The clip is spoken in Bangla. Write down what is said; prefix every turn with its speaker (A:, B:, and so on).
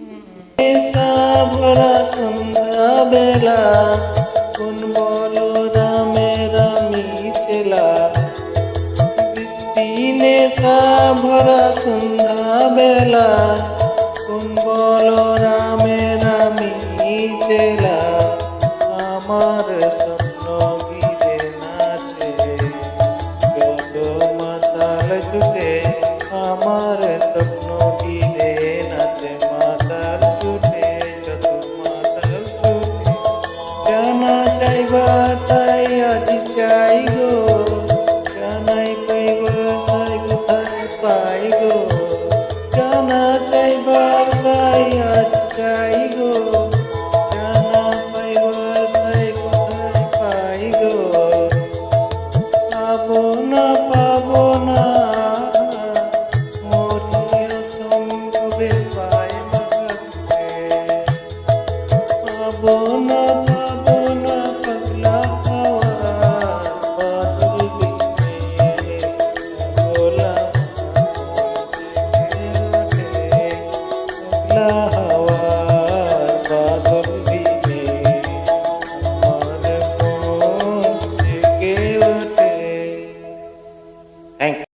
A: নেশা ভরা সন্ধ্যা বেলা কোন বলরামের আমি চেলা। বৃষ্টি নেশা ভরা সন্ধ্যা বেলা কোন বলরামের আমি চেলা। আমার স্বপ্ন ঘিরে নাচে যত মাতাল ছুটে, আমার স্বপ্ন ঘিরে নাচে মাতাল ছুটে, যত মাতাল ছুটে। জানা চাইবার তাই আজ চাই গো, জানাই পাইবার তাই কোথায় পাই গো। জানা চাইবার তাই আজ চাই গো, জানা পাইবার তাই কোথায় পাই গো। পাবো না পাবো না মরিয়া সম্ভবে